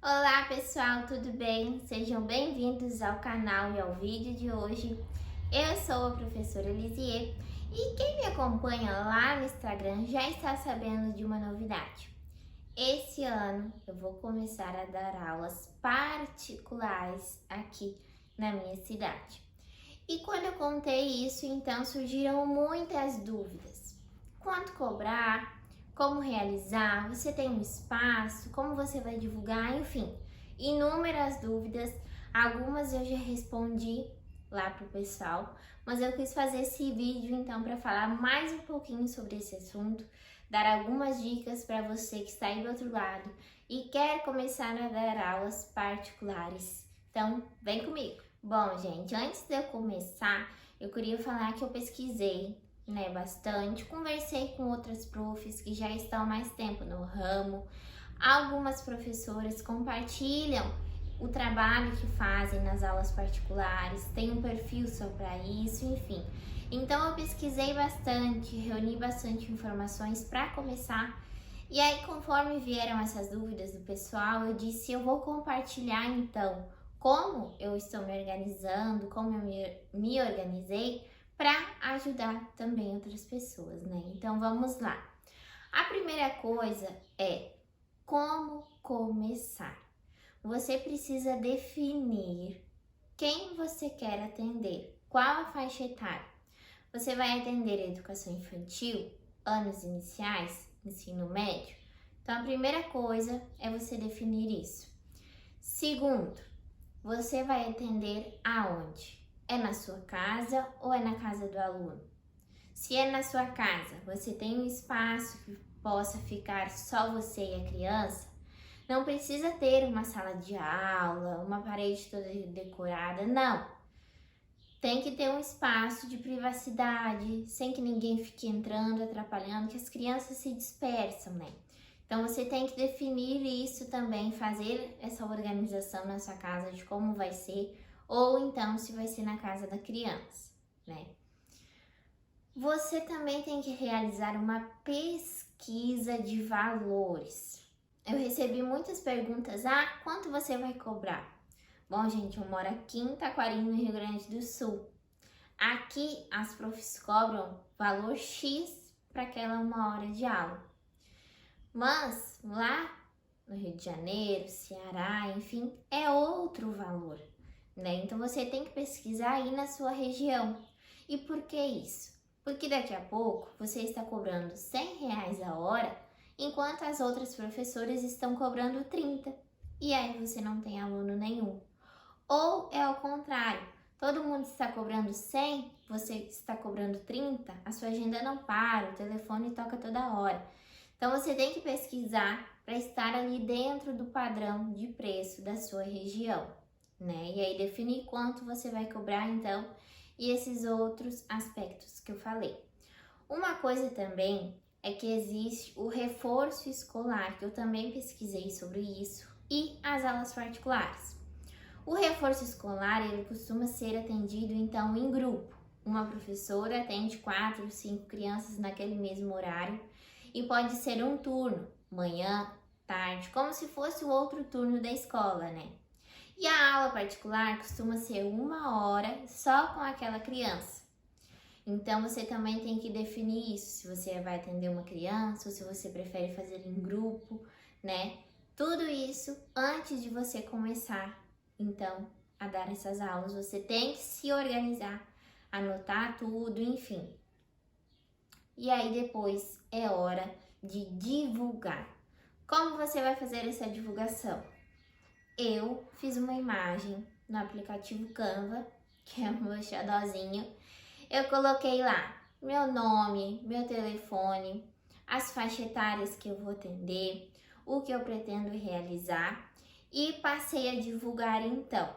Olá pessoal, tudo bem? Sejam bem-vindos ao canal e ao vídeo de hoje. Eu sou a professora Elisier e quem me acompanha lá no Instagram já está sabendo de uma novidade. Esse ano eu vou começar a dar aulas particulares aqui na minha cidade. E quando eu contei isso, então surgiram muitas dúvidas. Quanto cobrar? Como realizar? Você tem um espaço? Como você vai divulgar? Enfim, inúmeras dúvidas. Algumas eu já respondi lá pro pessoal, mas eu quis fazer esse vídeo então para falar mais um pouquinho sobre esse assunto, dar algumas dicas para você que está aí do outro lado e quer começar a dar aulas particulares. Então, vem comigo! Bom, gente, antes de eu começar, eu queria falar que eu pesquisei, bastante, conversei com outras profs que já estão há mais tempo no ramo. Algumas professoras compartilham o trabalho que fazem nas aulas particulares, tem um perfil só para isso, enfim. Então eu pesquisei bastante, reuni bastante informações para começar. E aí, conforme vieram essas dúvidas do pessoal, eu disse, eu vou compartilhar então como eu estou me organizando, como eu me organizei para ajudar também outras pessoas, né? Então vamos lá. A primeira coisa é como começar. Você precisa definir quem você quer atender, qual a faixa etária. Você vai atender educação infantil, anos iniciais, ensino médio? Então a primeira coisa é você definir isso. Segundo, você vai atender aonde? É na sua casa ou é na casa do aluno? Se é na sua casa, você tem um espaço que possa ficar só você e a criança? Não precisa ter uma sala de aula, uma parede toda decorada, não. Tem que ter um espaço de privacidade, sem que ninguém fique entrando, atrapalhando, que as crianças se dispersam, né? Então você tem que definir isso também, fazer essa organização na sua casa de como vai ser, ou então se vai ser na casa da criança, né? Você também tem que realizar uma pesquisa de valores. Eu recebi muitas perguntas, quanto você vai cobrar? Bom, gente, eu moro aqui em Taquari, no Rio Grande do Sul. Aqui as profs cobram valor X para aquela 1 hora de aula. Mas lá no Rio de Janeiro, Ceará, enfim, é outro valor, né? Então você tem que pesquisar aí na sua região. E por que isso? Porque daqui a pouco você está cobrando R$ 100 a hora, enquanto as outras professoras estão cobrando 30. E aí você não tem aluno nenhum. Ou é ao contrário, todo mundo está cobrando 100, você está cobrando 30, a sua agenda não para, o telefone toca toda hora. Então você tem que pesquisar para estar ali dentro do padrão de preço da sua região, né? E aí definir quanto você vai cobrar então e esses outros aspectos que eu falei. Uma coisa também é que existe o reforço escolar, que eu também pesquisei sobre isso, e as aulas particulares. O reforço escolar, ele costuma ser atendido então em grupo. Uma professora atende 4 ou 5 crianças naquele mesmo horário e pode ser um turno, manhã, tarde, como se fosse o outro turno da escola, né? E a aula particular costuma ser 1 hora só com aquela criança. Então você também tem que definir isso, se você vai atender uma criança ou se você prefere fazer em grupo, né? Tudo isso antes de você começar, então, a dar essas aulas. Você tem que se organizar, anotar tudo, enfim. E aí depois é hora de divulgar. Como você vai fazer essa divulgação? Eu fiz uma imagem no aplicativo Canva, que é o meu xodózinho. Eu coloquei lá meu nome, meu telefone, as faixas etárias que eu vou atender, o que eu pretendo realizar e passei a divulgar então.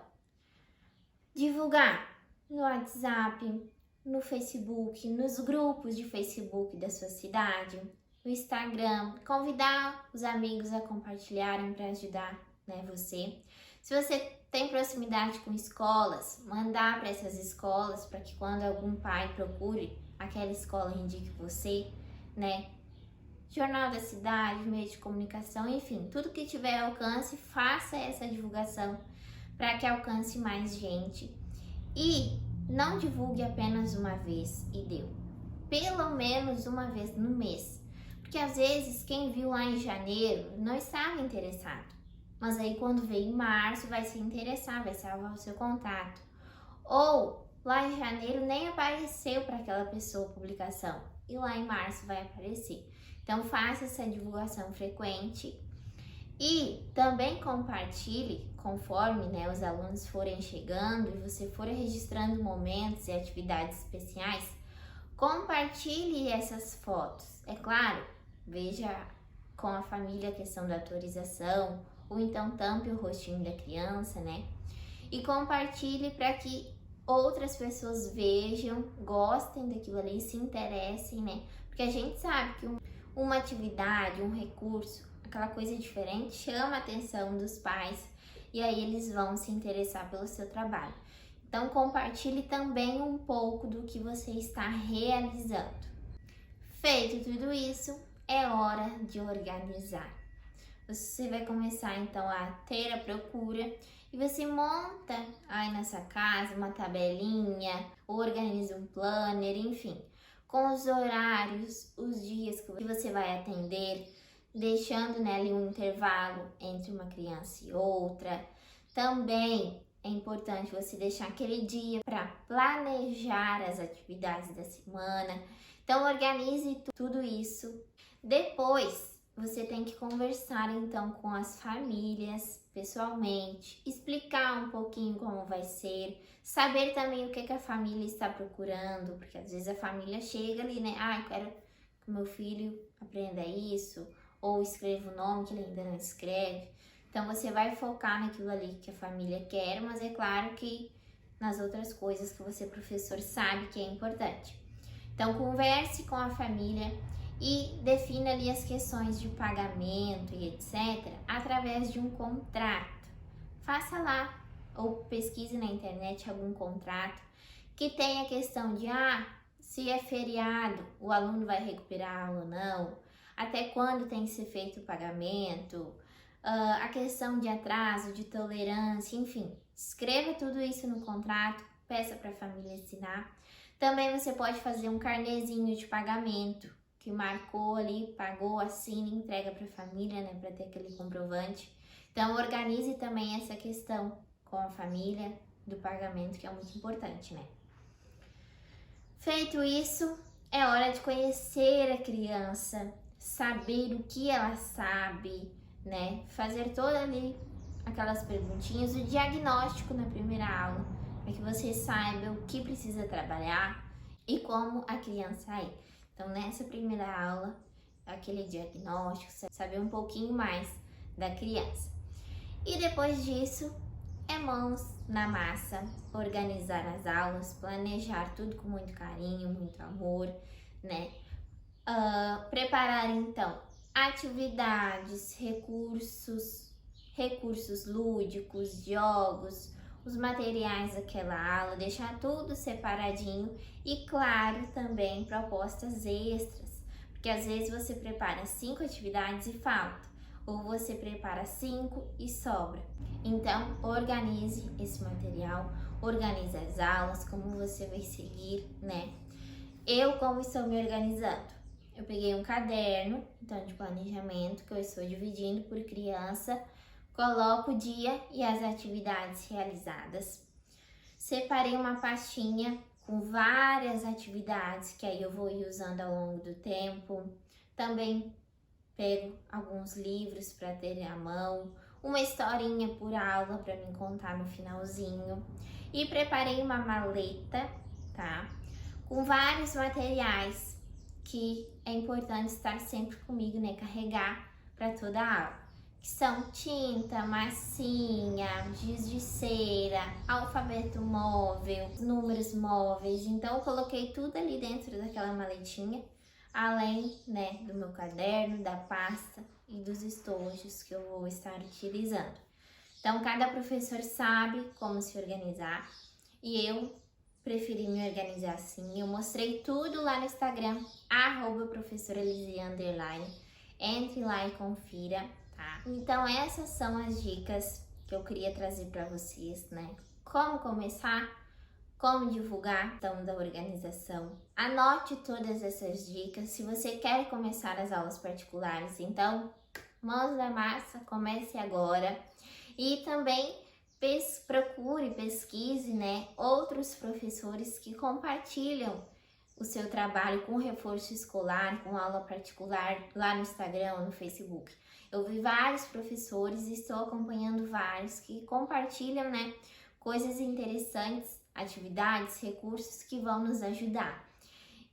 Divulgar no WhatsApp, no Facebook, nos grupos de Facebook da sua cidade, no Instagram, convidar os amigos a compartilharem para ajudar, né, você. Se você tem proximidade com escolas, mandar para essas escolas para que quando algum pai procure, aquela escola indique você, né? jornal da cidade, meio de comunicação, enfim, tudo que tiver alcance, faça essa divulgação para que alcance mais gente. E não divulgue apenas uma vez e deu. Pelo menos uma vez no mês. Porque às vezes quem viu lá em janeiro não estava interessado. Mas aí quando vem em março vai se interessar, vai salvar o seu contato. Ou lá em janeiro nem apareceu para aquela pessoa a publicação. E lá em março vai aparecer. Então faça essa divulgação frequente. E também compartilhe, conforme os alunos forem chegando e você for registrando momentos e atividades especiais, compartilhe essas fotos. É claro, veja com a família a questão da autorização, ou então tampe o rostinho da criança, E compartilhe para que outras pessoas vejam, gostem daquilo ali, se interessem, Porque a gente sabe que uma atividade, um recurso, aquela coisa diferente, chama a atenção dos pais e aí eles vão se interessar pelo seu trabalho. Então, compartilhe também um pouco do que você está realizando. Feito tudo isso, é hora de organizar. Você vai começar então a ter a procura e você monta aí nessa casa uma tabelinha, organiza um planner, enfim, com os horários, os dias que você vai atender, deixando ali um intervalo entre uma criança e outra. Também é importante você deixar aquele dia para planejar as atividades da semana. Então, organize tudo isso. Depois, você tem que conversar então com as famílias pessoalmente, explicar um pouquinho como vai ser, saber também o que a família está procurando, porque às vezes a família chega ali, eu quero que meu filho aprenda isso, ou escreva o nome que ele ainda não escreve. Então você vai focar naquilo ali que a família quer, mas é claro que nas outras coisas que você, professor, sabe que é importante. Então converse com a família e defina ali as questões de pagamento e etc. através de um contrato. Faça lá ou pesquise na internet algum contrato que tenha a questão de se é feriado, o aluno vai recuperar a aula ou não, até quando tem que ser feito o pagamento, a questão de atraso, de tolerância, enfim. Escreva tudo isso no contrato, peça para a família assinar. Também você pode fazer um carnezinho de pagamento, que marcou ali, pagou, assina e entrega para a família, para ter aquele comprovante. Então, organize também essa questão com a família do pagamento, que é muito importante, Feito isso, é hora de conhecer a criança, saber o que ela sabe, Fazer toda ali aquelas perguntinhas, o diagnóstico na primeira aula, para que você saiba o que precisa trabalhar e como a criança é. Então, nessa primeira aula, aquele diagnóstico, saber um pouquinho mais da criança. E depois disso, é mãos na massa, organizar as aulas, planejar tudo com muito carinho, muito amor, Preparar, então, atividades, recursos lúdicos, jogos, os materiais daquela aula, deixar tudo separadinho e, claro, também propostas extras, porque às vezes você prepara 5 atividades e falta, ou você prepara 5 e sobra. Então, organize esse material, organize as aulas, como você vai seguir, Eu, como estou me organizando? Eu peguei um caderno, então, de planejamento, que eu estou dividindo por criança, coloco o dia e as atividades realizadas. Separei uma pastinha com várias atividades que aí eu vou ir usando ao longo do tempo. Também pego alguns livros para ter à mão, uma historinha por aula para me contar no finalzinho. E preparei uma maleta, com vários materiais que é importante estar sempre comigo, carregar para toda a aula. Que são tinta, massinha, giz de cera, alfabeto móvel, números móveis. Então, eu coloquei tudo ali dentro daquela maletinha, além, do meu caderno, da pasta e dos estojos que eu vou estar utilizando. Então, cada professor sabe como se organizar e eu preferi me organizar assim. Eu mostrei tudo lá no Instagram, @professoralisia_. Entre lá e confira, tá? Então essas são as dicas que eu queria trazer para vocês, né? Como começar, como divulgar, então, da organização. Anote todas essas dicas. Se você quer começar as aulas particulares, então, mãos na massa, comece agora. E também procure, pesquise, né, outros professores que compartilham o seu trabalho com reforço escolar, com aula particular, lá no Instagram ou no Facebook. Eu vi vários professores e estou acompanhando vários que compartilham, né, coisas interessantes, atividades, recursos que vão nos ajudar.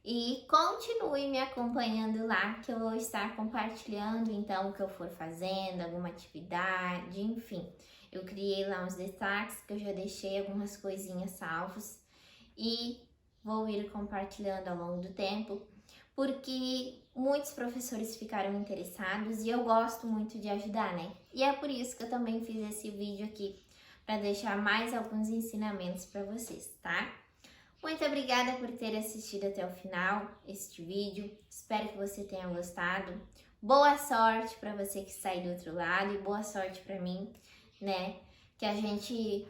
E continue me acompanhando lá, que eu vou estar compartilhando então o que eu for fazendo, alguma atividade, enfim. Eu criei lá uns destaques que eu já deixei algumas coisinhas salvos e vou ir compartilhando ao longo do tempo, porque muitos professores ficaram interessados e eu gosto muito de ajudar, né? E é por isso que eu também fiz esse vídeo aqui, para deixar mais alguns ensinamentos para vocês, tá? Muito obrigada por ter assistido até o final este vídeo. Espero que você tenha gostado. Boa sorte para você que está aí do outro lado e boa sorte para mim, né? Que a gente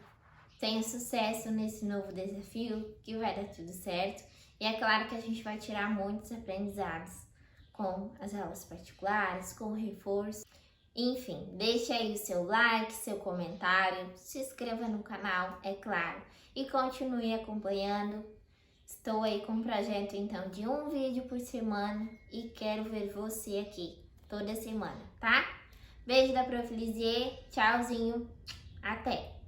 tenha sucesso nesse novo desafio, que vai dar tudo certo. E é claro que a gente vai tirar muitos aprendizados com as aulas particulares, com o reforço. Enfim, deixe aí o seu like, seu comentário, se inscreva no canal, é claro, e continue acompanhando. Estou aí com um projeto então de um vídeo por semana e quero ver você aqui toda semana, tá? Beijo da Prof. Lisier, tchauzinho, até!